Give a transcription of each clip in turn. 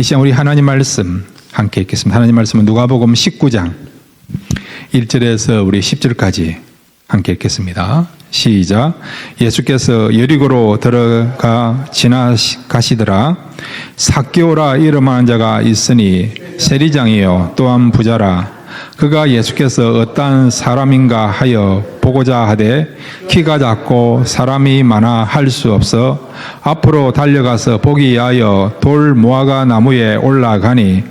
이 시간 우리 하나님 말씀 함께 읽겠습니다. 하나님 말씀은 누가복음 19장 1절에서 우리 10절까지 함께 읽겠습니다. 시작. 예수께서 여리고로 들어가 지나가시더라. 삭개오라 이름하는 자가 있으니 세리장이요 또한 부자라. 그가 예수께서 어떤 사람인가 하여 보고자 하되 키가 작고 사람이 많아 할 수 없어 앞으로 달려가서 보기 위하여 돌 무화과 나무에 올라가니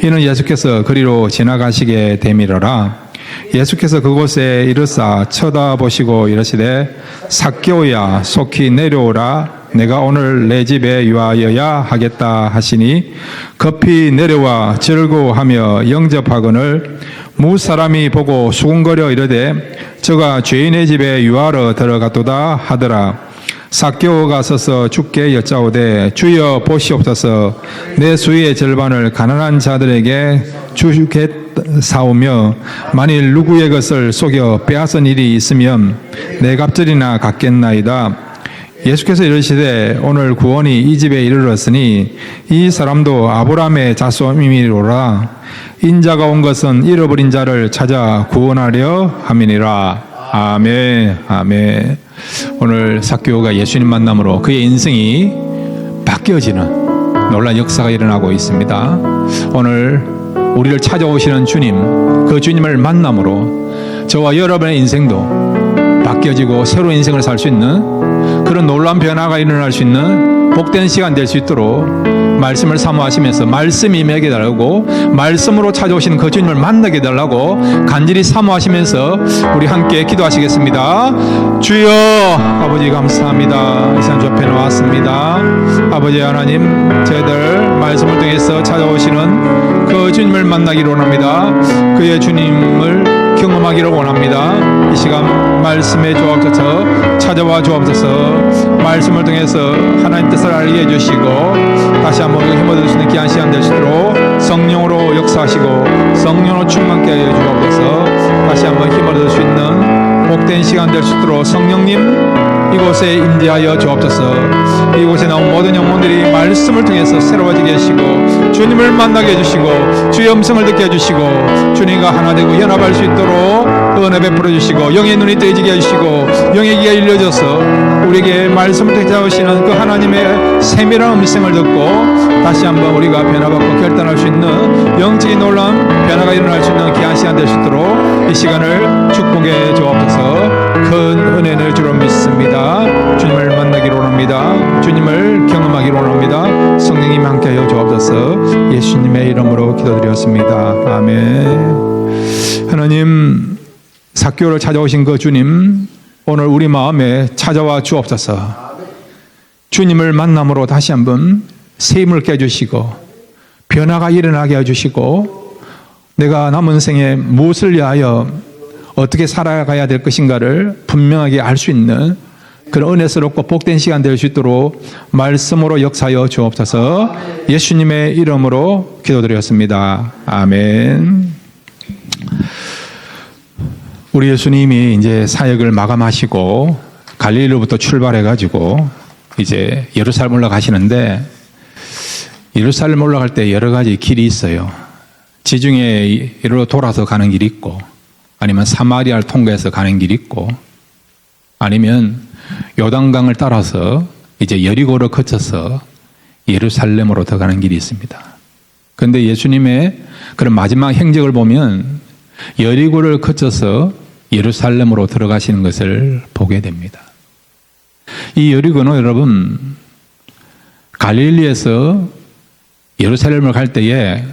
이는 예수께서 그리로 지나가시게 되밀어라. 예수께서 그곳에 이르사 쳐다보시고 이르시되 삭개오야 속히 내려오라. 내가 오늘 내 집에 유하여야 하겠다 하시니 급히 내려와 절구하며 영접하거늘 무사람이 보고 수군거려 이르되 저가 죄인의 집에 유하러 들어갔도다 하더라. 삭개오가 서서 주께 여짜오되 주여 보시옵소서 내 수의 절반을 가난한 자들에게 주겠사오며 만일 누구의 것을 속여 빼앗은 일이 있으면 내 갑절이나 갚겠나이다. 예수께서 이르시되 오늘 구원이 이 집에 이르렀으니 이 사람도 아브라함의 자손이로라. 인자가 온 것은 잃어버린 자를 찾아 구원하려 함이니라. 아멘. 아멘. 오늘 삭개오가 예수님 만남으로 그의 인생이 바뀌어지는 놀라운 역사가 일어나고 있습니다. 오늘 우리를 찾아오시는 주님, 그 주님을 만남으로 저와 여러분의 인생도 바뀌어지고 새로운 인생을 살 수 있는 그런 놀라운 변화가 일어날 수 있는 복된 시간 될 수 있도록 말씀을 사모하시면서 말씀이 임하게 달라고 말씀으로 찾아오시는 그 주님을 만나게 달라고 간절히 사모하시면서 우리 함께 기도하시겠습니다. 주여 아버지 감사합니다. 이 시간 주 앞에 나왔습니다. 아버지 하나님, 저희들 말씀을 통해서 찾아오시는 그 주님을 만나기로 원합니다. 그의 주님을 경험하기를 원합니다. 이 시간 말씀에 주옵소서, 찾아와 주옵소서. 말씀을 통해서 하나님 뜻을 알게 해주시고 다시 한번 힘을 얻을 수 있는 귀한 시간 될 수 있도록 성령으로 역사하시고 성령으로 충만케 하여 주옵소서. 다시 한번 힘을 얻을 수 있는 복된 시간 될 수 있도록 성령님 이곳에 임재하여 주옵소서. 이곳에 나온 모든 영혼들이 말씀을 통해서 새로워지게 하시고 주님을 만나게 해주시고 주의 음성을 듣게 해주시고 주님과 하나 되고 연합할 수 있도록 은혜 베풀어 주시고 영의 눈이 뜨이게 해주시고 영의 귀가 열려져서 우리에게 말씀을 대자하시는 그 하나님의 세밀한 음성을 듣고 다시 한번 우리가 변화받고 결단할 수 있는 영적인 놀라운 변화가 일어날 수 있는 귀한 시간 될 수 있도록 이 시간을 축복해 주옵소서. 큰 은혜를 주로 믿습니다. 주님을 만나기로 원합니다. 주님을 경험하기로 원합니다. 성령님 함께하여 주옵소서. 예수님의 이름으로 기도드렸습니다. 아멘. 하나님, 삭개오를 찾아오신 그 주님, 오늘 우리 마음에 찾아와 주옵소서. 주님을 만남으로 다시 한번 새 힘을 깨주시고 변화가 일어나게 해주시고 내가 남은 생에 무엇을 위하여 어떻게 살아가야 될 것인가를 분명하게 알 수 있는 그런 은혜스럽고 복된 시간 될 수 있도록 말씀으로 역사하여 주옵소서. 예수님의 이름으로 기도드렸습니다. 아멘. 우리 예수님이 이제 사역을 마감하시고 갈릴리로부터 출발해가지고 이제 예루살렘 올라가시는데 예루살렘 올라갈 때 여러 가지 길이 있어요. 지중해 이리로 돌아서 가는 길이 있고 아니면 사마리아를 통과해서 가는 길이 있고 아니면 요단강을 따라서 이제 여리고를 거쳐서 예루살렘으로 들어가는 길이 있습니다. 그런데 예수님의 그런 마지막 행적을 보면 여리고를 거쳐서 예루살렘으로 들어가시는 것을 보게 됩니다. 이 여리고는 여러분 갈릴리에서 예루살렘을 갈 때에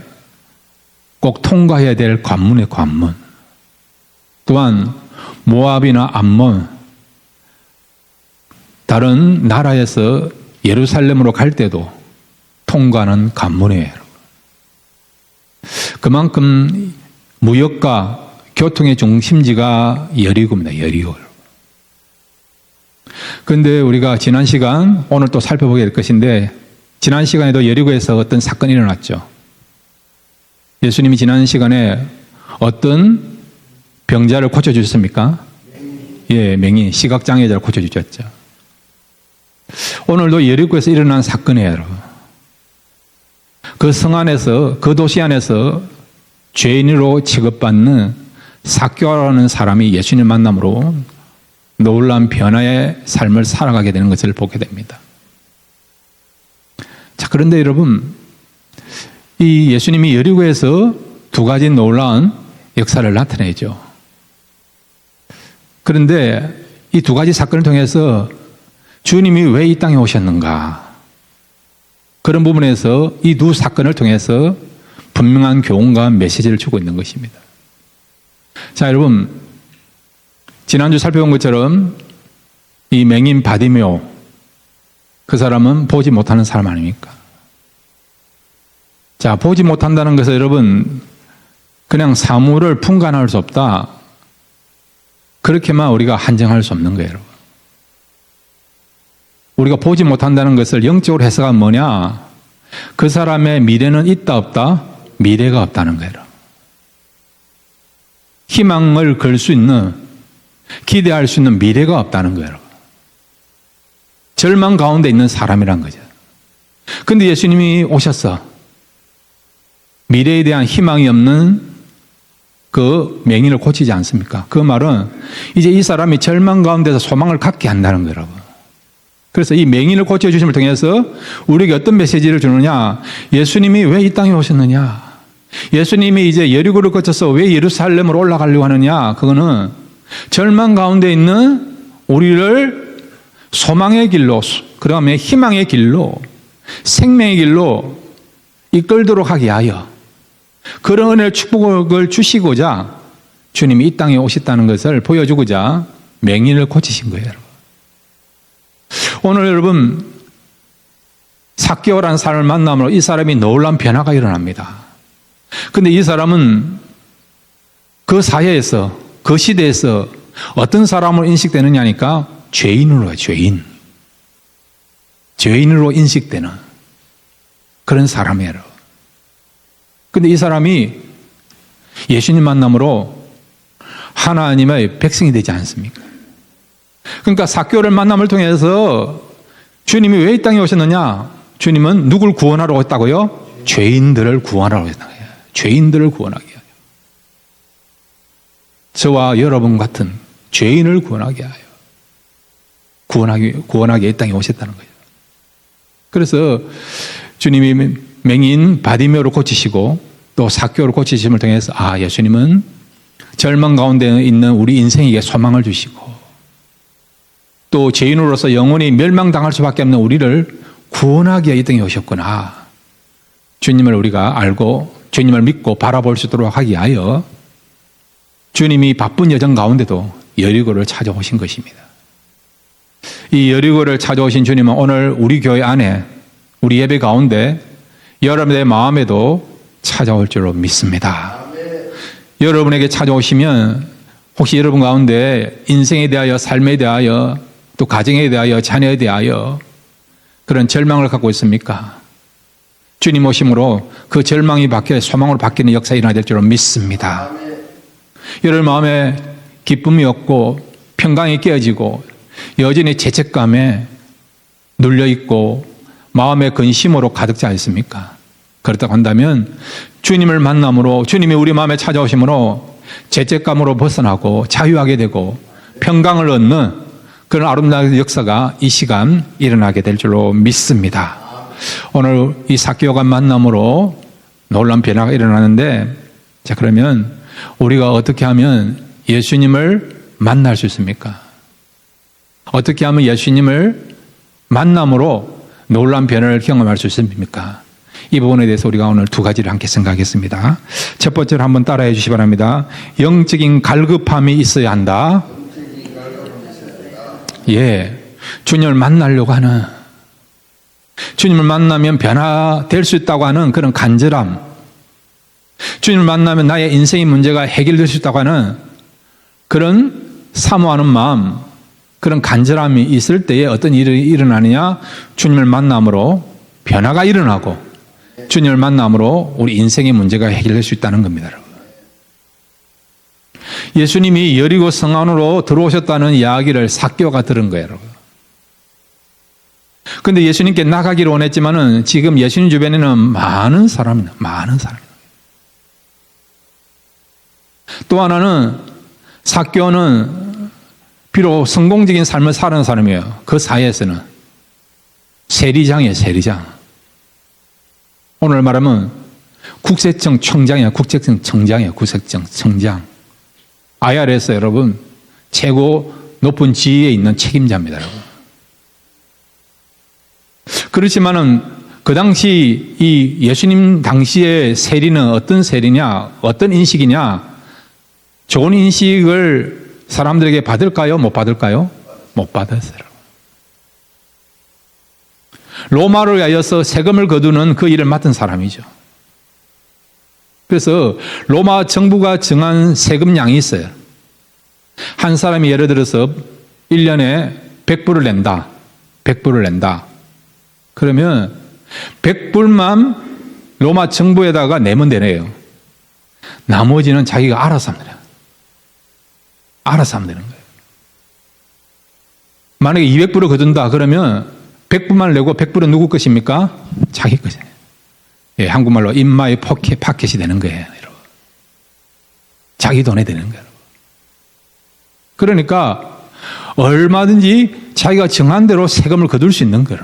꼭 통과해야 될 관문의 관문, 또한 모압이나 암몬 다른 나라에서 예루살렘으로 갈 때도 통과하는 관문이에요. 그만큼 무역과 교통의 중심지가 여리고입니다. 여리고. 그런데 우리가 지난 시간 오늘 또 살펴보게 될 것인데 지난 시간에도 여리고에서 어떤 사건이 일어났죠. 예수님이 지난 시간에 어떤 병자를 고쳐주셨습니까? 예, 맹인, 시각장애자를 고쳐주셨죠. 오늘도 여리고에서 일어난 사건이에요, 여러분. 그 성 안에서, 그 도시 안에서 죄인으로 취급받는 삭개오라는 사람이 예수님 만남으로 놀라운 변화의 삶을 살아가게 되는 것을 보게 됩니다. 자, 그런데 여러분, 이 예수님이 여리고에서 두 가지 놀라운 역사를 나타내죠. 그런데 이 두 가지 사건을 통해서 주님이 왜 이 땅에 오셨는가? 그런 부분에서 이 두 사건을 통해서 분명한 교훈과 메시지를 주고 있는 것입니다. 자, 여러분, 지난주 살펴본 것처럼 이 맹인 바디메오, 그 사람은 보지 못하는 사람 아닙니까? 자, 보지 못한다는 것은 여러분, 그냥 사물을 풍간할 수 없다, 그렇게만 우리가 한정할 수 없는 거예요, 여러분. 우리가 보지 못한다는 것을 영적으로 해석하면 뭐냐? 그 사람의 미래는 있다 없다? 미래가 없다는 거예요. 희망을 걸 수 있는, 기대할 수 있는 미래가 없다는 거예요. 절망 가운데 있는 사람이란 거죠. 근데 예수님이 오셨어. 미래에 대한 희망이 없는 그 맹인을 고치지 않습니까? 그 말은 이제 이 사람이 절망 가운데서 소망을 갖게 한다는 거예요, 여러분. 그래서 이 맹인을 고쳐주심을 통해서 우리에게 어떤 메시지를 주느냐? 예수님이 왜 이 땅에 오셨느냐? 예수님이 이제 여리고를 거쳐서 왜 예루살렘으로 올라가려고 하느냐? 그거는 절망 가운데 있는 우리를 소망의 길로, 그 다음에 희망의 길로, 생명의 길로 이끌도록 하게 하여 그런 은혜를 축복을 주시고자 주님이 이 땅에 오셨다는 것을 보여주고자 맹인을 고치신 거예요, 여러분. 오늘 여러분, 삭개오라는 사람을 만남으로 이 사람이 놀라운 변화가 일어납니다. 근데 이 사람은 그 사회에서, 그 시대에서 어떤 사람으로 인식되느냐니까 죄인으로요, 죄인. 죄인으로 인식되는 그런 사람이에요. 근데 이 사람이 예수님 만남으로 하나님의 백성이 되지 않습니까? 그러니까 삭개오를 만남을 통해서 주님이 왜 이 땅에 오셨느냐? 주님은 누굴 구원하러 오셨다고요? 죄인들을 구원하러 오셨다고요. 죄인들을 구원하게 하여. 저와 여러분 같은 죄인을 구원하게 하여. 구원하게 이 땅에 오셨다는 거예요. 그래서 주님이 맹인 바디메오를 고치시고 또 삭개오를 고치심을 통해서 예수님은 절망 가운데 있는 우리 인생에게 소망을 주시고 또 죄인으로서 영원히 멸망당할 수밖에 없는 우리를 구원하기 위해 이 땅에 오셨구나. 주님을 우리가 알고 주님을 믿고 바라볼 수 있도록 하기 위하여 주님이 바쁜 여정 가운데도 여리고를 찾아오신 것입니다. 이 여리고를 찾아오신 주님은 오늘 우리 교회 안에 우리 예배 가운데 여러분의 마음에도 찾아올 줄로 믿습니다. 여러분에게 찾아오시면 혹시 여러분 가운데 인생에 대하여, 삶에 대하여, 또 가정에 대하여, 자녀에 대하여 그런 절망을 갖고 있습니까? 주님 오심으로 그 절망이 바뀌어 소망으로 바뀌는 역사가 일어나야 될 줄로 믿습니다. 여러분 마음에 기쁨이 없고 평강이 깨어지고 여전히 죄책감에 눌려있고 마음의 근심으로 가득 차 있습니까? 그렇다고 한다면 주님을 만남으로, 주님이 우리 마음에 찾아오심으로 죄책감으로 벗어나고 자유하게 되고 평강을 얻는 그런 아름다운 역사가 이 시간 일어나게 될 줄로 믿습니다. 오늘 이 삭개오가 만남으로 놀라운 변화가 일어나는데, 자, 그러면 우리가 어떻게 하면 예수님을 만날 수 있습니까? 어떻게 하면 예수님을 만남으로 놀라운 변화를 경험할 수 있습니까? 이 부분에 대해서 우리가 오늘 두 가지를 함께 생각하겠습니다. 첫 번째로 한번 따라해 주시기 바랍니다. 영적인 갈급함이 있어야 한다. 주님을 만나려고 하는, 주님을 만나면 변화될 수 있다고 하는 그런 간절함, 주님을 만나면 나의 인생의 문제가 해결될 수 있다고 하는 그런 사모하는 마음, 그런 간절함이 있을 때에 어떤 일이 일어나느냐? 주님을 만남으로 변화가 일어나고 주님을 만남으로 우리 인생의 문제가 해결될 수 있다는 겁니다. 예수님이 여리고 성 안으로 들어오셨다는 이야기를 삭개오가 들은 거예요, 여러분. 근데 예수님께 나가기를 원했지만은 지금 예수님 주변에는 많은 사람입니다. 많은 사람. 또 하나는 삭개오는 비록 성공적인 삶을 사는 사람이에요. 그 사이에서는 세리장이에요. 세리장. 오늘 말하면 국세청 청장이에요. 국세청 청장이에요. 국세청 청장. IRS 여러분 최고 높은 지위에 있는 책임자입니다. 여러분. 그렇지만은 그 당시 이 예수님 당시의 세리는 어떤 세리냐, 어떤 인식이냐, 좋은 인식을 사람들에게 받을까요? 못 받을까요? 못 받았어요. 로마를 위하여서 세금을 거두는 그 일을 맡은 사람이죠. 그래서 로마 정부가 정한 세금량이 있어요. 한 사람이 예를 들어서 1년에 100불을 낸다. 100불을 낸다. 그러면 100불만 로마 정부에다가 내면 되네요. 나머지는 자기가 알아서 하면 돼요. 알아서 하면 되는 거예요. 만약에 200불을 거둔다 그러면 100불만 내고 100불은 누구 것입니까? 자기 것이에요. 예, 한국말로 인마이 파켓이 되는 거예요. 여러분. 자기 돈에 되는 거예요. 그러니까 얼마든지 자기가 정한 대로 세금을 거둘 수 있는 거예요.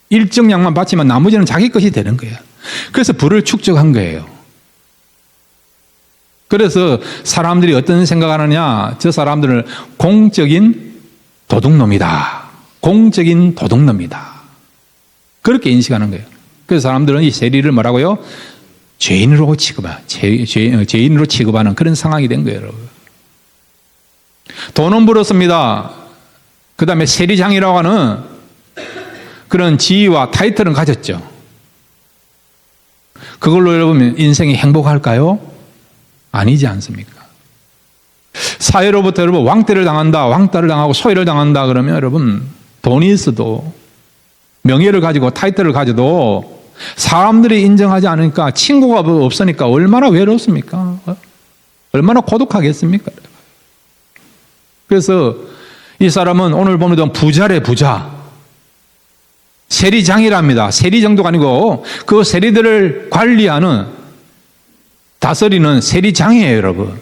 일정량만 받지만 나머지는 자기 것이 되는 거예요. 그래서 부를 축적한 거예요. 그래서 사람들이 어떤 생각을 하느냐, 저 사람들은 공적인 도둑놈이다. 공적인 도둑놈이다. 그렇게 인식하는 거예요. 그래서 사람들은 이 세리를 뭐라고요? 죄인으로 죄인으로 취급하는 그런 상황이 된 거예요. 여러분. 돈은 벌었습니다. 그 다음에 세리장이라고 하는 그런 지위와 타이틀은 가졌죠. 그걸로 여러분 인생이 행복할까요? 아니지 않습니까? 사회로부터 여러분 왕따를 당한다, 왕따를 당하고 소외를 당한다 그러면 여러분 돈이 있어도 명예를 가지고 타이틀을 가져도 사람들이 인정하지 않으니까 친구가 없으니까 얼마나 외롭습니까? 얼마나 고독하겠습니까? 그래서 이 사람은 오늘 보면 부자래 부자. 세리장이랍니다. 세리 정도가 아니고 그 세리들을 관리하는 다스리는 세리장이에요, 여러분.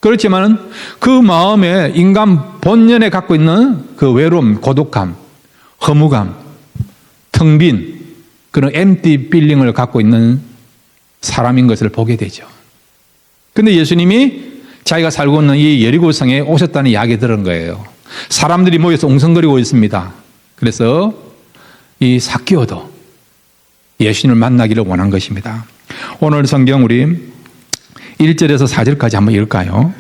그렇지만 그 마음에 인간 본연에 갖고 있는 그 외로움, 고독함, 허무감, 텅 빈 그런 empty feeling을 갖고 있는 사람인 것을 보게 되죠. 근데 예수님이 자기가 살고 있는 이 여리고성에 오셨다는 이야기 들은 거예요. 사람들이 모여서 웅성거리고 있습니다. 그래서 이 삭개오도 예수님을 만나기를 원한 것입니다. 오늘 성경 우리 1절에서 4절까지 한번 읽을까요?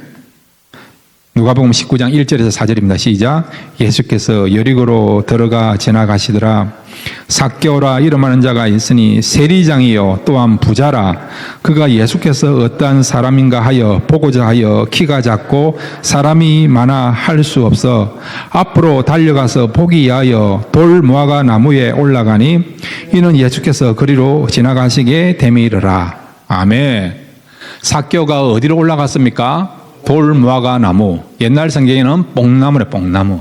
누가복음 19장 1절에서 4절입니다. 시작. 예수께서 여리고로 들어가 지나가시더라. 삭개오라 이름하는 자가 있으니 세리장이요 또한 부자라. 그가 예수께서 어떠한 사람인가 하여 보고자 하여 키가 작고 사람이 많아 할 수 없어 앞으로 달려가서 보기 위하여 돌 무화과 나무에 올라가니 이는 예수께서 그리로 지나가시게 되미이르라. 아멘. 삭개오가 어디로 올라갔습니까? 돌 무화과 나무. 옛날 성경에는 뽕나무래, 뽕나무.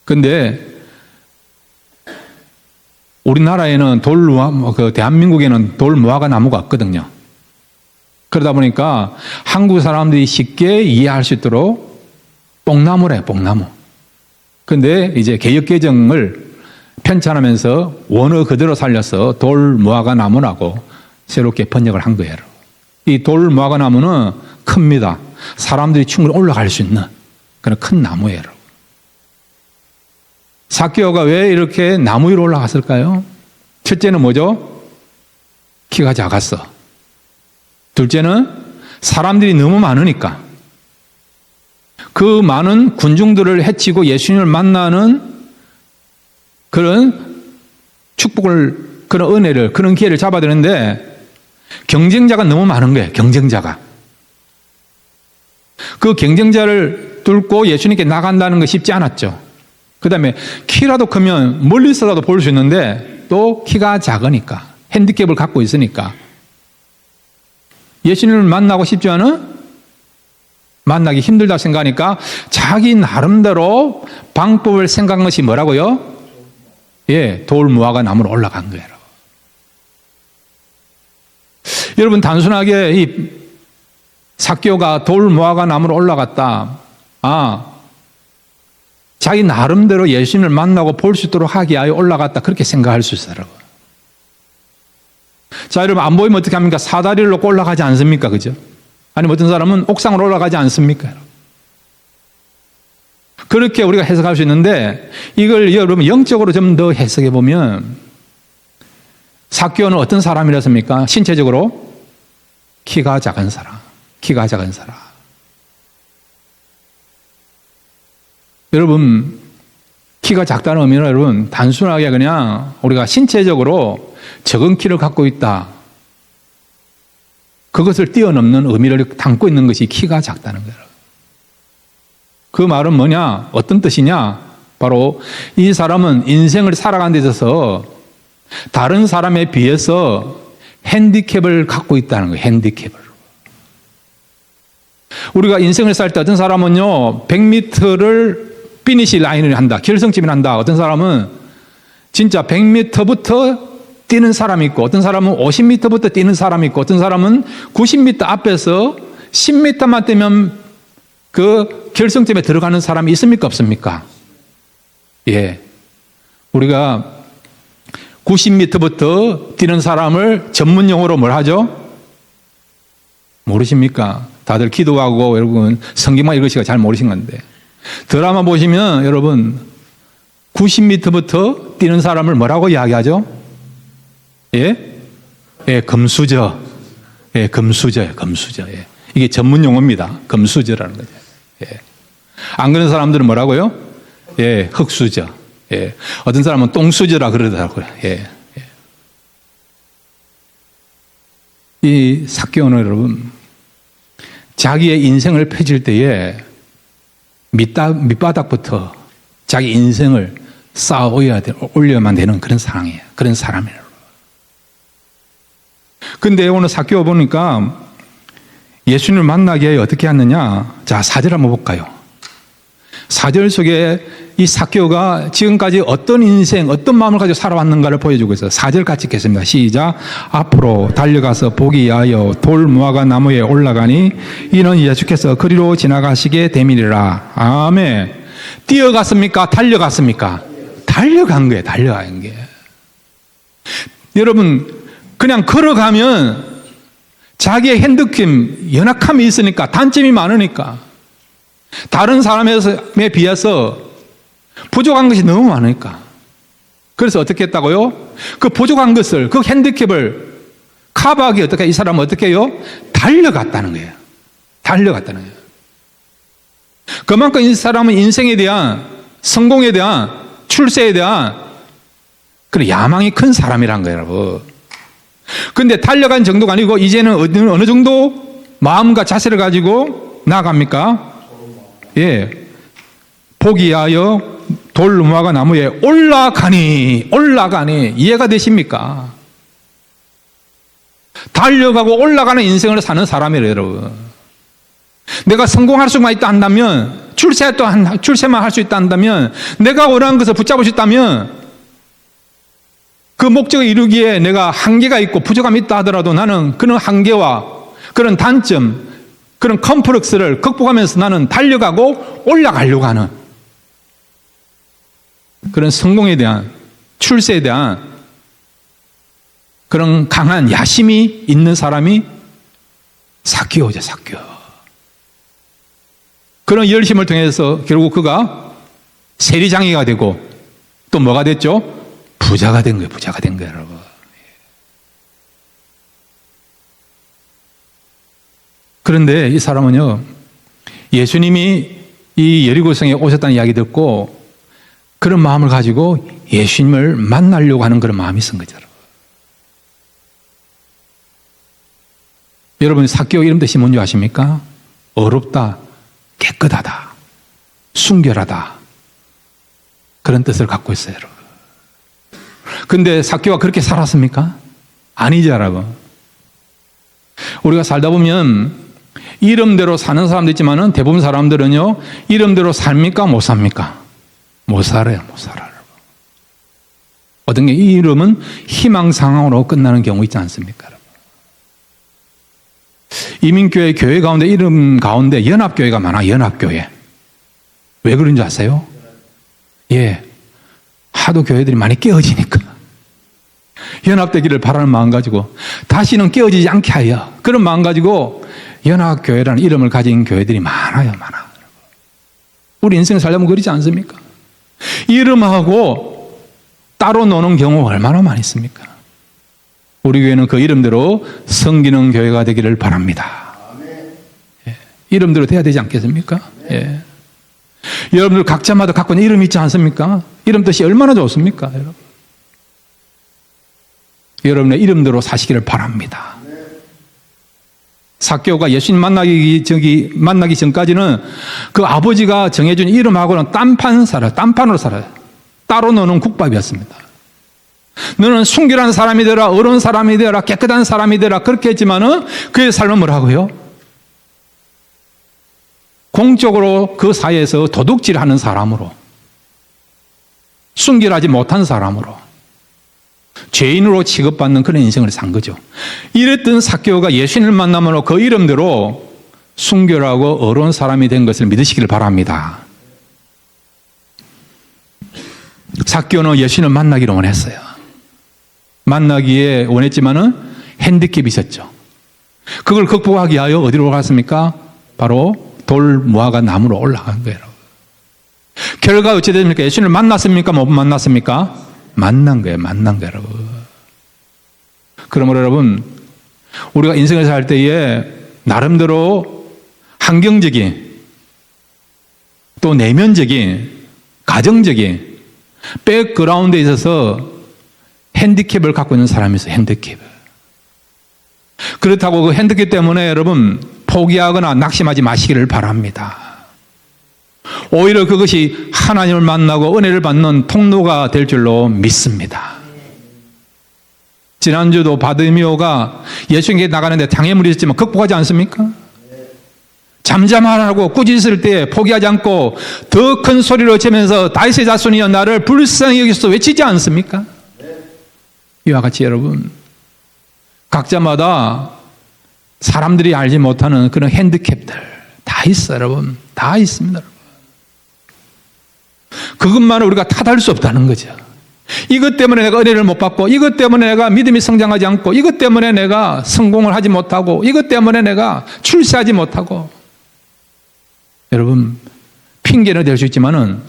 근데 우리나라에는 대한민국에는 돌 무화과 나무가 없거든요. 그러다 보니까 한국 사람들이 쉽게 이해할 수 있도록 뽕나무래, 뽕나무. 근데 이제 개역개정을 편찬하면서 원어 그대로 살려서 돌 무화과 나무라고 새롭게 번역을 한 거예요. 이 돌 무화과 나무는 큽니다. 사람들이 충분히 올라갈 수 있는 그런 큰 나무예요. 삭개오가 왜 이렇게 나무 위로 올라갔을까요? 첫째는 뭐죠? 키가 작았어. 둘째는 사람들이 너무 많으니까. 그 많은 군중들을 해치고 예수님을 만나는 그런 축복을, 그런 은혜를, 그런 기회를 잡아야 되는데 경쟁자가 너무 많은 거예요. 경쟁자가. 그 경쟁자를 뚫고 예수님께 나간다는 거 쉽지 않았죠. 그 다음에 키라도 크면 멀리서라도 볼 수 있는데 또 키가 작으니까, 핸디캡을 갖고 있으니까 예수님을 만나고 싶지 않은 만나기 힘들다 생각하니까 자기 나름대로 방법을 생각한 것이 뭐라고요? 예, 돌 무화과 나무로 올라간 거예요. 여러분, 단순하게 이 삭개오가 돌 무화과 나무로 올라갔다. 자기 나름대로 예수님을 만나고 볼 수 있도록 하기 위하여 올라갔다. 그렇게 생각할 수 있어요. 자, 여러분, 안 보이면 어떻게 합니까? 사다리를 놓고 올라가지 않습니까? 그죠? 아니면 어떤 사람은 옥상으로 올라가지 않습니까? 그렇게 우리가 해석할 수 있는데, 이걸 여러분 영적으로 좀 더 해석해 보면, 삭개오는 어떤 사람이었습니까? 신체적으로 키가 작은 사람. 키가 작은 사람. 여러분, 키가 작다는 의미는 여러분, 단순하게 그냥 우리가 신체적으로 적은 키를 갖고 있다. 그것을 뛰어넘는 의미를 담고 있는 것이 키가 작다는 거예요. 그 말은 뭐냐? 어떤 뜻이냐? 바로 이 사람은 인생을 살아가는 데 있어서 다른 사람에 비해서 핸디캡을 갖고 있다는 거예요. 핸디캡을. 우리가 인생을 살 때 어떤 사람은요, 100m를 피니시 라인을 한다. 결승점을 한다. 어떤 사람은 진짜 100m부터 뛰는 사람이 있고, 어떤 사람은 50m부터 뛰는 사람이 있고, 어떤 사람은 90m 앞에서 10m만 뛰면 그 결승점에 들어가는 사람이 있습니까? 없습니까? 예. 우리가 90m부터 뛰는 사람을 전문 용어로 뭘 하죠? 모르십니까? 다들 기도하고 여러분 성경만 읽으시고 잘 모르신 건데, 드라마 보시면 여러분 90m부터 뛰는 사람을 뭐라고 이야기하죠? 예? 예, 금수저. 예, 금수저예요. 금수저. 예. 이게 전문 용어입니다. 금수저라는 거죠. 예. 안 그런 사람들은 뭐라고요? 예, 흙수저. 예. 어떤 사람은 똥수저라 그러더라고요. 예. 예. 이 삭개오는 여러분, 자기의 인생을 펼칠 때에 밑바닥부터 자기 인생을 쌓아 올려야만 되는 그런 사람이에요. 그런 사람이에요. 근데 오늘 삭개오 보니까 예수님을 만나기 위해 어떻게 하느냐? 자, 4절 한번 볼까요? 4절 속에 이 삭개오가 지금까지 어떤 인생, 어떤 마음을 가지고 살아왔는가를 보여주고 있어요. 4절 같이 읽겠습니다. 시작. 앞으로 달려가서 보기 위하여 돌 무화과 나무에 올라가니 이는 예수께서 그리로 지나가시게 됨이니라. 아멘. 뛰어갔습니까? 달려갔습니까? 달려간 거예요. 달려간 게. 여러분, 그냥 걸어가면 자기의 핸디캡, 연약함이 있으니까, 단점이 많으니까, 다른 사람에 비해서 부족한 것이 너무 많으니까. 그래서 어떻게 했다고요? 그 부족한 것을, 그 핸디캡을 커버하기 어떻게, 이 사람은 어떻게 해요? 달려갔다는 거예요. 달려갔다는 거예요. 그만큼 이 사람은 인생에 대한, 성공에 대한, 출세에 대한 그런 야망이 큰 사람이란 거예요, 여러분. 근데 달려간 정도가 아니고 이제는 어느 정도 마음과 자세를 가지고 나아갑니까? 예. 보기 위하여 돌 무화과 나무에 올라가니 이해가 되십니까? 달려가고 올라가는 인생을 사는 사람이래요, 여러분. 내가 성공할 수만 있다 한다면, 출세만 할 수 있다 한다면, 내가 원하는 것을 붙잡을 수 있다면, 그 목적을 이루기에 내가 한계가 있고 부족함이 있다 하더라도 나는 그런 한계와 그런 단점, 그런 컴플렉스를 극복하면서 나는 달려가고 올라가려고 하는 그런 성공에 대한, 출세에 대한 그런 강한 야심이 있는 사람이 삭개오죠, 삭개오. 그런 열심을 통해서 결국 그가 세리장이가 되고 또 뭐가 됐죠? 부자가 된 거예요. 부자가 된 거예요, 여러분. 그런데 이 사람은요, 예수님이 이 여리고성에 오셨다는 이야기 듣고 그런 마음을 가지고 예수님을 만나려고 하는 그런 마음이 있은 거죠. 여러분, 삭개오 이름 뜻이 뭔지 아십니까? 어렵다, 깨끗하다, 순결하다, 그런 뜻을 갖고 있어요, 여러분. 근데 삭개오가 그렇게 살았습니까? 아니죠, 여러분. 우리가 살다 보면 이름대로 사는 사람도 있지만은 대부분 사람들은요, 이름대로 삽니까? 못 삽니까? 못 살아요, 못 살아요. 어떤 게 이 이름은 희망상황으로 끝나는 경우 있지 않습니까? 이민교회 교회 가운데 이름 가운데 연합교회가 많아, 연합교회. 왜 그런지 아세요? 예. 하도 교회들이 많이 깨어지니까. 연합되기를 바라는 마음 가지고 다시는 깨어지지 않게 하여 그런 마음 가지고 연합교회라는 이름을 가진 교회들이 많아요, 많아. 우리 인생 살려면 그러지 않습니까? 이름하고 따로 노는 경우가 얼마나 많이 있습니까? 우리 교회는 그 이름대로 섬기는 교회가 되기를 바랍니다. 예. 이름대로 돼야 되지 않겠습니까? 예. 여러분들 각자마다 갖고 있는 이름이 있지 않습니까? 이름 뜻이 얼마나 좋습니까? 여러분. 여러분의 이름대로 사시기를 바랍니다. 삭개오가 예수님 만나기 전까지는 그 아버지가 정해준 이름하고는 딴판으로 살아요. 따로 노는 국밥이었습니다. 너는 순결한 사람이 되라, 어려운 사람이 되라, 깨끗한 사람이 되라, 그렇게 했지만은 그의 삶은 뭐라고요? 공적으로 그 사회에서 도둑질하는 사람으로, 순결하지 못한 사람으로, 죄인으로 취급받는 그런 인생을 산 거죠. 이랬던 삭개오가 예수님을 만나므로 그 이름대로 순결하고 어려운 사람이 된 것을 믿으시기를 바랍니다. 삭개오는 예수님을 만나기를 원했어요. 만나기에 원했지만은 핸디캡이 있었죠. 그걸 극복하기 위하여 어디로 갔습니까? 바로 돌 무화과 나무로 올라간 거예요. 결과 어찌 됩니까? 예수님을 만났습니까? 못 만났습니까? 만난 거예요, 여러분. 그러므로 여러분, 우리가 인생을 살 때에 나름대로 환경적인, 또 내면적인, 가정적인 백그라운드에 있어서 핸디캡을 갖고 있는 사람이 있어요, 핸디캡. 그렇다고 그 핸디캡 때문에 여러분 포기하거나 낙심하지 마시기를 바랍니다. 오히려 그것이 하나님을 만나고 은혜를 받는 통로가 될 줄로 믿습니다. 지난주도 바디메오가 예수님께 나가는데 장애물이 있었지만 극복하지 않습니까? 잠잠하라고 꾸짖을 때 포기하지 않고 더 큰 소리로 외치면서 다윗의 자손이여 나를 불쌍히 여기소서 외치지 않습니까? 이와 같이 여러분, 각자마다 사람들이 알지 못하는 그런 핸디캡들 다 있어요, 여러분. 다 있습니다, 여러분. 그것만을 우리가 탓할 수 없다는 거죠. 이것 때문에 내가 은혜를 못 받고, 이것 때문에 내가 믿음이 성장하지 않고, 이것 때문에 내가 성공을 하지 못하고, 이것 때문에 내가 출세하지 못하고. 여러분, 핑계는 될 수 있지만은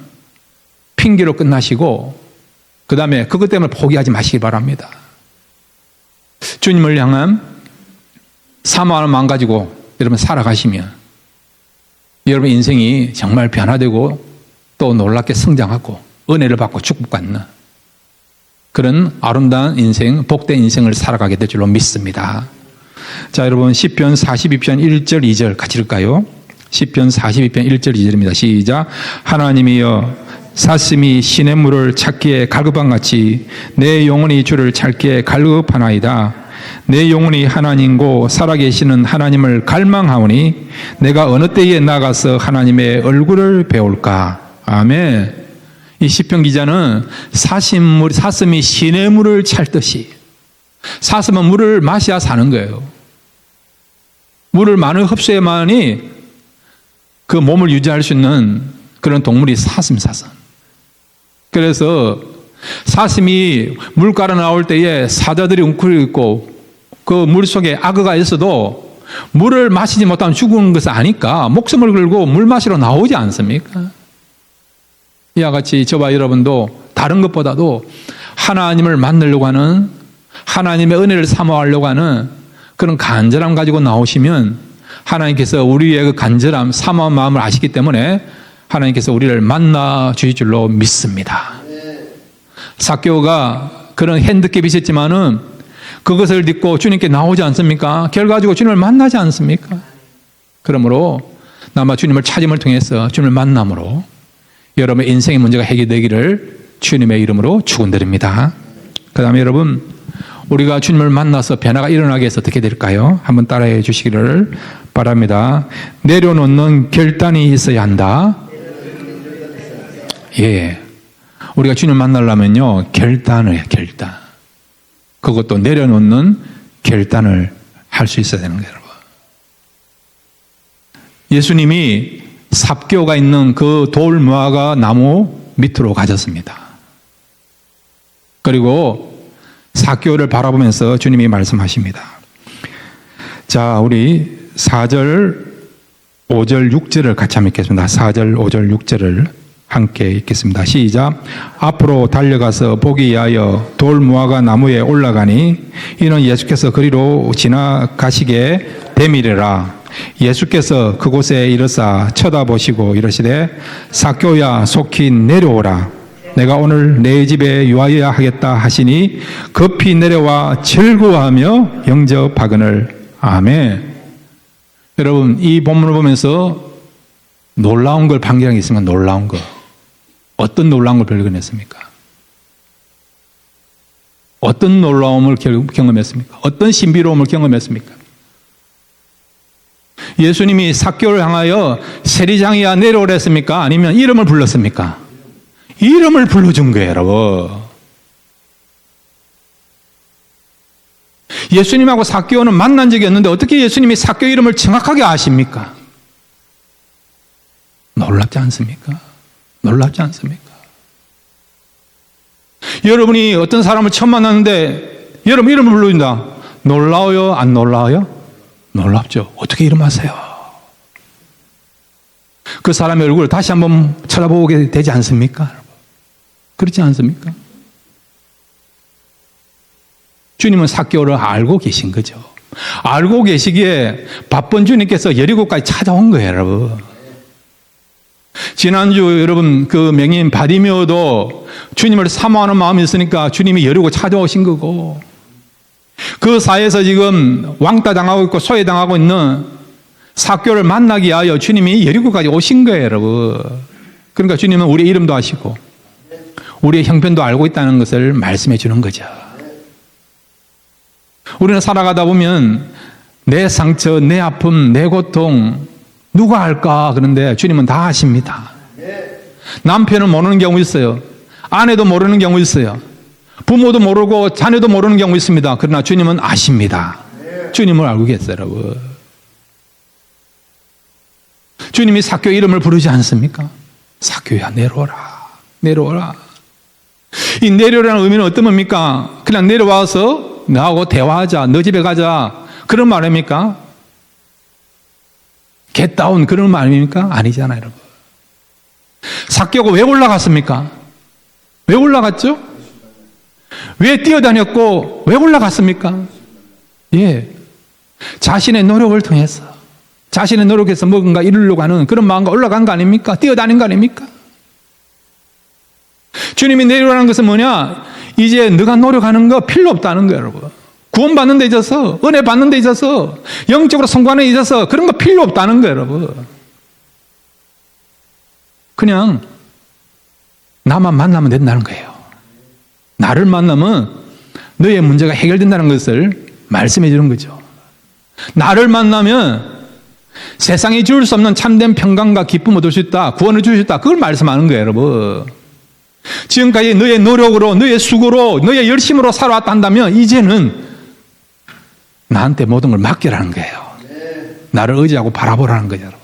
핑계로 끝나시고 그 다음에 그것 때문에 포기하지 마시기 바랍니다. 주님을 향한 사모하는 마음 가지고 여러분 살아가시면 여러분 인생이 정말 변화되고 또 놀랍게 성장하고 은혜를 받고 축복받는 그런 아름다운 인생, 복된 인생을 살아가게 될 줄로 믿습니다. 자, 여러분 시편 42편 1절 2절 같이 읽을까요? 시편 42편 1절 2절입니다. 시작. 하나님이여 사슴이 시냇물을 찾기에 갈급한같이 내 영혼이 주를 찾기에 갈급하나이다. 내 영혼이 하나님고 살아계시는 하나님을 갈망하오니 내가 어느 때에 나가서 하나님의 얼굴을 배울까. 아멘. 이 시편 기자는 사슴이 시냇물을 찾듯이, 사슴은 물을 마셔야 사는 거예요. 물을 많이 흡수해야만이 그 몸을 유지할 수 있는 그런 동물이 사슴. 그래서 사슴이 물가로 나올 때에 사자들이 웅크리고 있고 그 물 속에 악어가 있어도 물을 마시지 못하면 죽은 것을 아니까 목숨을 걸고 물 마시러 나오지 않습니까? 이와 같이 저와 여러분도 다른 것보다도 하나님을 만나려고 하는, 하나님의 은혜를 사모하려고 하는 그런 간절함 가지고 나오시면 하나님께서 우리의 그 간절함, 사모한 마음을 아시기 때문에 하나님께서 우리를 만나 주실 줄로 믿습니다. 삭개오가 그런 핸디캡이 있었지만은 그것을 딛고 주님께 나오지 않습니까? 결과적으로 주님을 만나지 않습니까? 그러므로 아마 주님을 찾음을 통해서 주님을 만남으로 여러분의 인생의 문제가 해결되기를 주님의 이름으로 축원드립니다. 그 다음에 여러분, 우리가 주님을 만나서 변화가 일어나게 해서 어떻게 될까요? 한번 따라해 주시기를 바랍니다. 내려놓는 결단이 있어야 한다. 예. 우리가 주님을 만나려면요, 결단을 해요, 결단. 그것도 내려놓는 결단을 할 수 있어야 되는 거예요, 여러분. 예수님이 삽교가 있는 그 돌 무화과 나무 밑으로 가셨습니다. 그리고 삽교를 바라보면서 주님이 말씀하십니다. 자, 우리 4절, 5절, 6절을 같이 한번 읽겠습니다. 4절, 5절, 6절을 함께 읽겠습니다. 시작. 앞으로 달려가서 보기 위하여 돌 무화과 나무에 올라가니 이는 예수께서 그리로 지나가시게 됨이래라. 예수께서 그곳에 이르사 쳐다보시고 이르시되 삭교야 속히 내려오라. 내가 오늘 내 집에 유하여야 하겠다 하시니 급히 내려와 즐거워하며 영접하거늘. 아멘. 여러분, 이 본문을 보면서 놀라운 걸 발견한 게 있으면 놀라운 거. 어떤 놀라운 걸 발견했습니까? 어떤 놀라움을 경험했습니까? 어떤 신비로움을 경험했습니까? 예수님이 삭교를 향하여 세리장이야 내려오랬습니까? 아니면 이름을 불렀습니까? 이름을 불러준 거예요, 여러분. 예수님하고 삭교는 만난 적이 없는데 어떻게 예수님이 삭교 이름을 정확하게 아십니까? 놀랍지 않습니까? 놀랍지 않습니까? 여러분이 어떤 사람을 처음 만났는데 여러분 이름을 불러준다. 놀라워요? 안 놀라워요? 놀랍죠. 어떻게 이름 아세요? 그 사람의 얼굴을 다시 한번 쳐다보게 되지 않습니까? 그렇지 않습니까? 주님은 삭개오를 알고 계신 거죠. 알고 계시기에 바쁜 주님께서 여리고까지 찾아온 거예요, 여러분. 지난주 여러분 그 맹인 바디메오도 주님을 사모하는 마음이 있으니까 주님이 여리고 찾아오신 거고, 그 사이에서 지금 왕따 당하고 있고 소외당하고 있는 삭개오를 만나기 위하여 주님이 여리고까지 오신 거예요, 여러분. 그러니까 주님은 우리의 이름도 아시고 우리의 형편도 알고 있다는 것을 말씀해 주는 거죠. 우리는 살아가다 보면 내 상처, 내 아픔, 내 고통 누가 알까? 그런데 주님은 다 아십니다. 남편은 모르는 경우 있어요. 아내도 모르는 경우 있어요. 부모도 모르고 자녀도 모르는 경우 있습니다. 그러나 주님은 아십니다. 주님을 알고 계세요, 여러분. 주님이 삭교 이름을 부르지 않습니까? 삭교야 내려오라. 내려오라. 이 내려오라는 의미는 어떤 겁니까? 그냥 내려와서 나하고 대화하자, 너 집에 가자, 그런 말입니까? 겟다운 그런 말입니까? 아니잖아요, 여러분. 삭개오가 왜 올라갔습니까? 왜 올라갔죠? 왜 뛰어다녔고 왜 올라갔습니까? 예, 자신의 노력을 통해서, 자신의 노력에서 뭔가 이루려고 하는 그런 마음과 올라간 거 아닙니까? 뛰어다닌 거 아닙니까? 주님이 내려오라는 것은 뭐냐? 이제 네가 노력하는 거 필요 없다는 거예요, 여러분. 구원받는 데 있어서, 은혜 받는 데 있어서, 영적으로 성공하는 데 있어서 그런 거 필요 없다는 거예요, 여러분. 그냥 나만 만나면 된다는 거예요. 나를 만나면 너의 문제가 해결된다는 것을 말씀해 주는 거죠. 나를 만나면 세상이 줄 수 없는 참된 평강과 기쁨을 얻을 수 있다, 구원을 줄 수 있다, 그걸 말씀하는 거예요, 여러분. 지금까지 너의 노력으로, 너의 수고로, 너의 열심으로 살아왔다 한다면 이제는 나한테 모든 걸 맡기라는 거예요. 나를 의지하고 바라보라는 거죠, 여러분.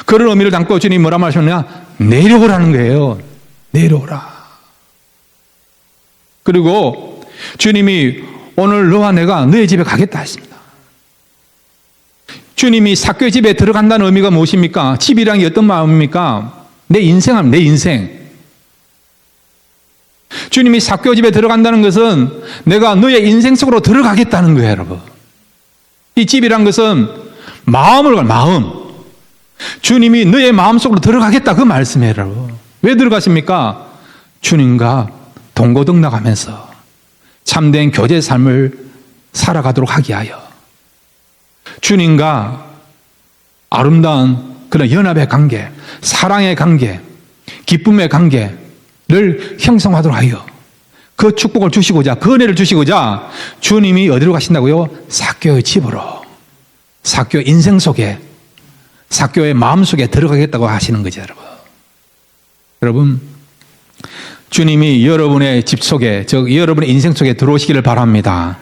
그런 의미를 담고 주님이 뭐라 말하셨냐? 내려오라는 거예요. 내려오라. 그리고 주님이 오늘 너와 내가 너의 집에 가겠다 했습니다. 주님이 삭개오의 집에 들어간다는 의미가 무엇입니까? 집이란 게 어떤 마음입니까? 내 인생합니다. 내 인생. 주님이 삭개오 집에 들어간다는 것은 내가 너의 인생 속으로 들어가겠다는 거예요, 여러분. 이 집이란 것은 마음. 주님이 너의 마음 속으로 들어가겠다, 그 말씀이에요, 여러분. 왜 들어가십니까? 주님과 동고동락하면서 참된 교제 삶을 살아가도록 하기 위하여, 주님과 아름다운 그런 연합의 관계, 사랑의 관계, 기쁨의 관계를 형성하도록 하여, 그 축복을 주시고자, 그 은혜를 주시고자 주님이 어디로 가신다고요? 삭개오의 집으로, 삭개오의 인생 속에, 삭개오의 마음 속에 들어가겠다고 하시는 거죠, 여러분. 여러분, 주님이 여러분의 집 속에, 즉 여러분의 인생 속에 들어오시기를 바랍니다.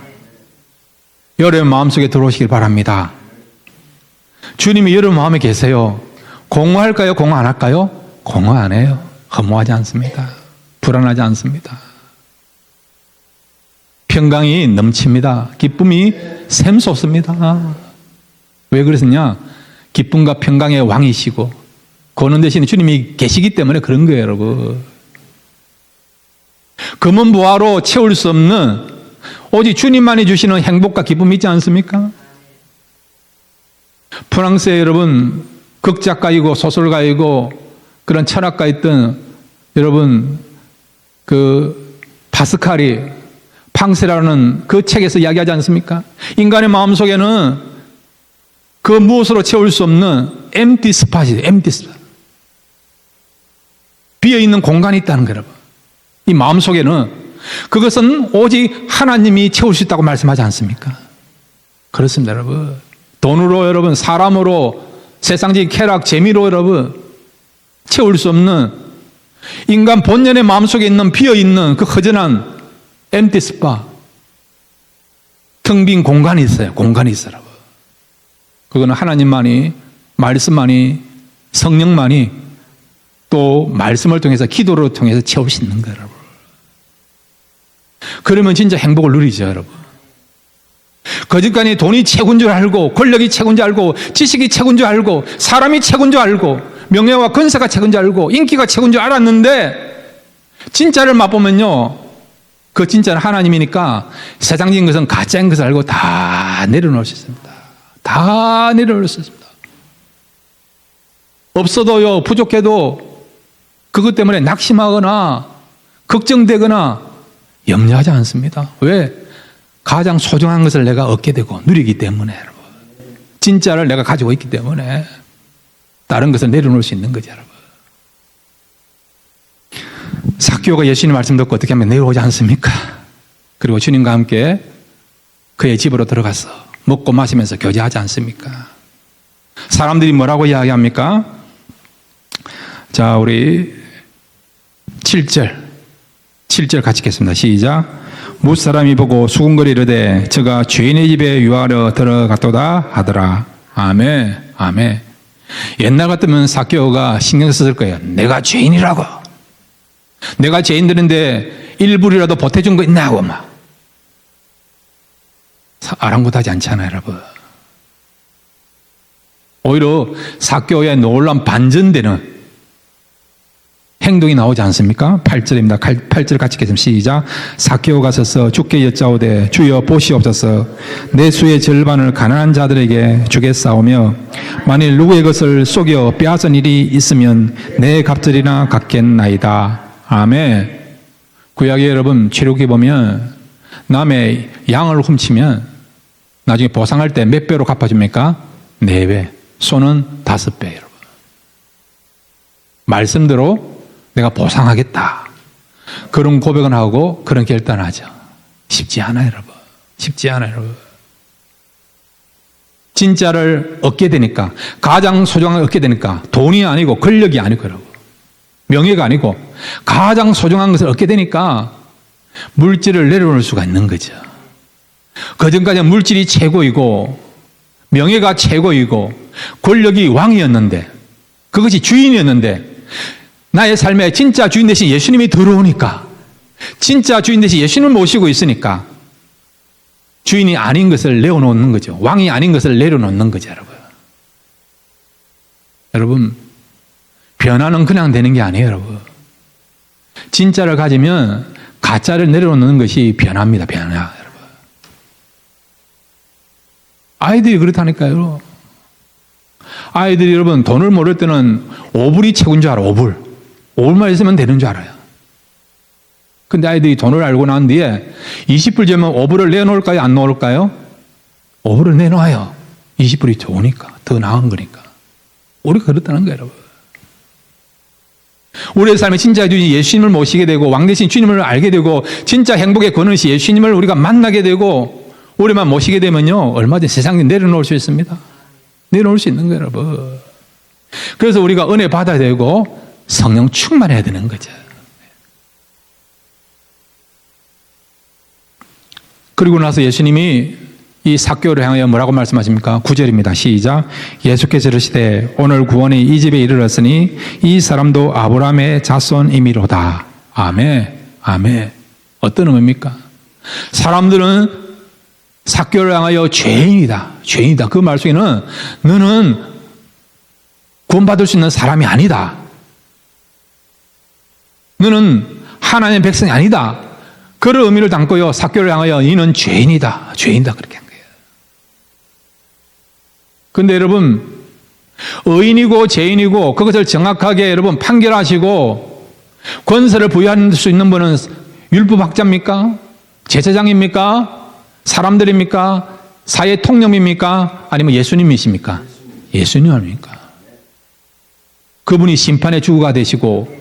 여러분 마음 속에 들어오시길 바랍니다. 주님이 여러분 마음에 계세요. 공허할까요? 공허 안 할까요? 공허 안 해요. 허무하지 않습니다. 불안하지 않습니다. 평강이 넘칩니다. 기쁨이 샘솟습니다. 왜 그랬느냐? 기쁨과 평강의 왕이시고 고는 대신에 주님이 계시기 때문에 그런 거예요, 여러분. 금은 보화로 채울 수 없는 오직 주님만이 주시는 행복과 기쁨이 있지 않습니까? 프랑스에 여러분 극작가이고 소설가이고 그런 철학가였던 여러분 그 파스칼이 팡세라는 그 책에서 이야기하지 않습니까? 인간의 마음속에는 그 무엇으로 채울 수 없는 empty spot이에요. empty spot. 비어있는 공간이 있다는 거예요. 이 마음속에는 그것은 오직 하나님이 채울 수 있다고 말씀하지 않습니까? 그렇습니다, 여러분. 돈으로 여러분, 사람으로, 세상적인 쾌락, 재미로 여러분 채울 수 없는 인간 본연의 마음속에 있는 비어있는 그 허전한 empty spot, 텅 빈 공간이 있어요. 공간이 있어요, 여러분. 그거는 하나님만이, 말씀만이, 성령만이 또 말씀을 통해서 기도를 통해서 채울 수 있는 거예요, 여러분. 그러면 진짜 행복을 누리죠, 여러분. 거짓간에 돈이 최고인 줄 알고, 권력이 최고인 줄 알고, 지식이 최고인 줄 알고, 사람이 최고인 줄 알고, 명예와 권세가 최고인 줄 알고, 인기가 최고인 줄 알았는데 진짜를 맛보면요, 그 진짜는 하나님이니까 세상적인 것은 가짜인 것을 알고 다 내려놓을 수 있습니다. 다 내려놓을 수 있습니다. 없어도요, 부족해도 그것 때문에 낙심하거나 걱정되거나 염려하지 않습니다. 왜? 가장 소중한 것을 내가 얻게 되고 누리기 때문에, 여러분. 진짜를 내가 가지고 있기 때문에 다른 것을 내려놓을 수 있는 거죠, 여러분. 삭개오가 예수님 말씀 듣고 어떻게 하면 내려오지 않습니까? 그리고 주님과 함께 그의 집으로 들어가서 먹고 마시면서 교제하지 않습니까? 사람들이 뭐라고 이야기합니까? 자, 우리 7절 같이 읽겠습니다. 시작. 무사람이 보고 수군거리르되 저가 죄인의 집에 유하러 들어갔도다 하더라. 아멘, 아멘. 옛날 같으면 삭개오가 신경 썼을 거예요. 내가 죄인이라고. 내가 죄인들인데 일부리라도 보태준 거 있냐고 막. 아랑곳하지 않잖아요, 여러분. 오히려 삭개오의 놀라운 반전되는 행동이 나오지 않습니까? 8절입니다. 8절 같이 읽겠습니다. 시작. 삭개오가 서서 주께 여짜오되 주여 보시옵소서 내 수의 절반을 가난한 자들에게 주겠사오며 만일 누구의 것을 속여 빼앗은 일이 있으면 내 갑절이나 갚겠나이다. 아멘. 구약에 여러분 출애굽기 보면 남의 양을 훔치면 나중에 보상할 때 몇 배로 갚아줍니까? 4배. 소는 5배, 여러분. 말씀대로 내가 보상하겠다. 그런 고백은 하고 그런 결단하죠. 쉽지 않아요, 여러분. 쉽지 않아요, 여러분. 진짜를 얻게 되니까, 가장 소중한 걸 얻게 되니까, 돈이 아니고 권력이 아니고, 여러분. 명예가 아니고 가장 소중한 것을 얻게 되니까 물질을 내려놓을 수가 있는 거죠. 그전까지는 물질이 최고이고 명예가 최고이고 권력이 왕이었는데, 그것이 주인이었는데, 나의 삶에 진짜 주인 대신 예수님이 들어오니까, 진짜 주인 대신 예수님을 모시고 있으니까 주인이 아닌 것을 내어놓는 거죠. 왕이 아닌 것을 내려놓는 거죠, 여러분. 여러분, 변화는 그냥 되는 게 아니에요, 여러분. 진짜를 가지면 가짜를 내려놓는 것이 변화입니다, 변화, 여러분. 아이들이 그렇다니까요. 아이들이 여러분 돈을 모를 때는 5불이 최고인 줄 알아. 5불만 있으면 되는 줄 알아요. 근데 아이들이 돈을 알고 난 뒤에 20불 주면 5불을 내놓을까요? 안 놓을까요? 5불을 내놔요. 20불이 좋으니까, 더 나은 거니까. 우리가 그렇다는 거예요, 여러분. 우리의 삶의 진짜 주인 예수님을 모시게 되고 왕 대신 주님을 알게 되고 진짜 행복의 근원이신 예수님을 우리가 만나게 되고 우리만 모시게 되면요 얼마든지 세상에 내려놓을 수 있습니다. 내려놓을 수 있는 거예요, 여러분. 그래서 우리가 은혜 받아야 되고 성령 충만해야 되는 거죠. 그리고 나서 예수님이 이 삭개오를 향하여 뭐라고 말씀하십니까? 9절입니다. 시작. 예수께서 이르시되 오늘 구원이 이 집에 이르렀으니 이 사람도 아브라함의 자손이미로다. 아멘. 아멘. 어떤 의미입니까? 사람들은 삭개오를 향하여 죄인이다. 죄인이다. 그 말 속에는 너는 구원받을 수 있는 사람이 아니다. 너는 하나님의 백성이 아니다. 그런 의미를 담고요. 삭개오를 향하여 너는 죄인이다. 죄인이다. 그렇게 한 거예요. 그런데 여러분 의인이고 죄인이고 그것을 정확하게 여러분 판결하시고 권세를 부여할 수 있는 분은 율법학자입니까? 제사장입니까? 사람들입니까? 사회 통념입니까? 아니면 예수님이십니까? 예수님 아닙니까? 그분이 심판의 주가 되시고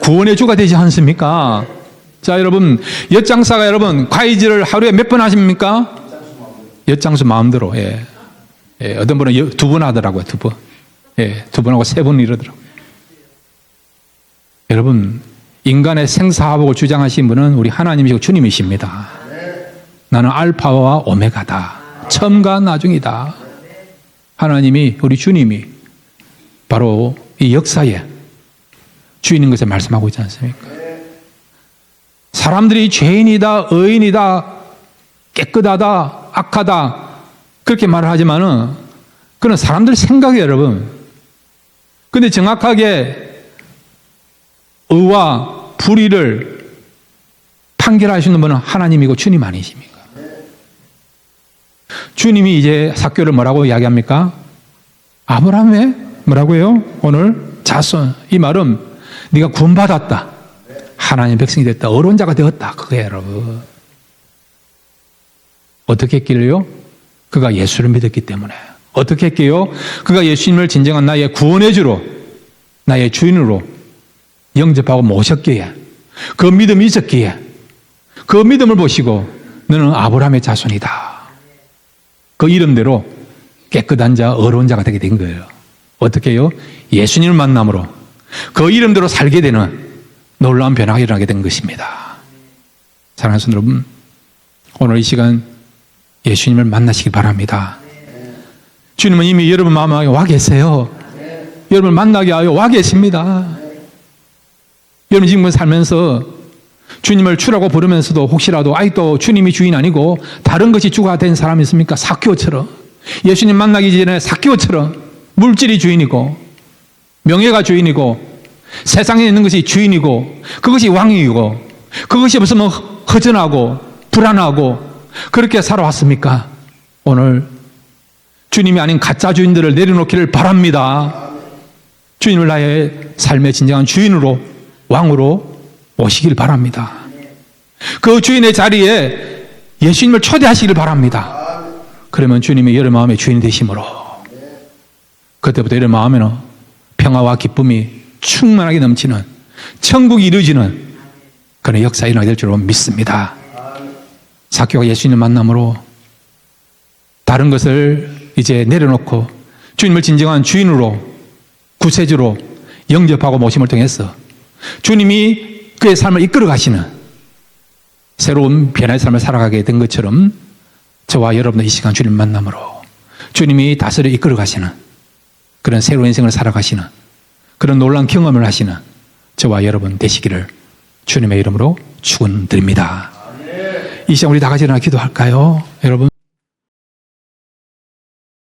구원의 주가 되지 않습니까? 자, 여러분, 엿장사가 여러분, 과일질을 하루에 몇 번 하십니까? 엿장수 마음대로, 예. 예, 어떤 분은 2번 하더라고요, 2번. 예, 2번 하고 3번 이러더라고요. 여러분, 인간의 생사화복을 주장하신 분은 우리 하나님이시고 주님이십니다. 나는 알파와 오메가다. 처음과 나중이다. 하나님이, 우리 주님이 바로 이 역사에 주인인 것을 말씀하고 있지 않습니까? 사람들이 죄인이다, 의인이다, 깨끗하다, 악하다 그렇게 말을 하지만은 그건 사람들 생각이에요, 여러분. 근데 정확하게 의와 불의를 판결하시는 분은 하나님이고 주님 아니십니까? 주님이 이제 삭개오를 뭐라고 이야기합니까? 아브라함의 뭐라고요? 오늘 자손. 이 말은 네가 구원받았다. 하나님의 백성이 됐다. 어려운 자가 되었다. 그거예요, 여러분. 어떻게 했길래요? 그가 예수를 믿었기 때문에. 어떻게 했게요? 그가 예수님을 진정한 나의 구원의 주로, 나의 주인으로 영접하고 모셨기에, 그 믿음이 있었기에, 그 믿음을 보시고 너는 아브라함의 자손이다. 그 이름대로 깨끗한 자, 어려운 자가 되게 된 거예요. 어떻게 해요? 예수님을 만남으로 그 이름대로 살게 되는 놀라운 변화가 일어나게 된 것입니다. 사랑하는 성도 여러분, 오늘 이 시간 예수님을 만나시기 바랍니다. 주님은 이미 여러분 마음에 와 계세요. 여러분을 만나게 하여 와 계십니다. 여러분 지금 살면서 주님을 주라고 부르면서도 혹시라도 아직도 주님이 주인 아니고 다른 것이 주가 된 사람이 있습니까? 삭개오처럼. 예수님 만나기 전에 삭개오처럼 물질이 주인이고 명예가 주인이고 세상에 있는 것이 주인이고 그것이 왕이고 그것이 없으면 허전하고 불안하고 그렇게 살아왔습니까? 오늘 주님이 아닌 가짜 주인들을 내려놓기를 바랍니다. 주님을 나의 삶의 진정한 주인으로 왕으로 모시길 바랍니다. 그 주인의 자리에 예수님을 초대하시길 바랍니다. 그러면 주님이 여러분 마음의 주인이 되심으로 그때부터 여러분 마음에는 평화와 기쁨이 충만하게 넘치는 천국이 이루어지는 그런 역사가 일어나게 될 줄로 믿습니다. 삭개오가 예수님 만남으로 다른 것을 이제 내려놓고 주님을 진정한 주인으로 구세주로 영접하고 모심을 통해서 주님이 그의 삶을 이끌어 가시는 새로운 변화의 삶을 살아가게 된 것처럼 저와 여러분도 이 시간 주님 만남으로 주님이 다스려 이끌어 가시는 그런 새로운 인생을 살아가시는 그런 놀라운 경험을 하시는 저와 여러분 되시기를 주님의 이름으로 축원드립니다. 이 시간 우리 다 같이 일어나 기도할까요? 여러분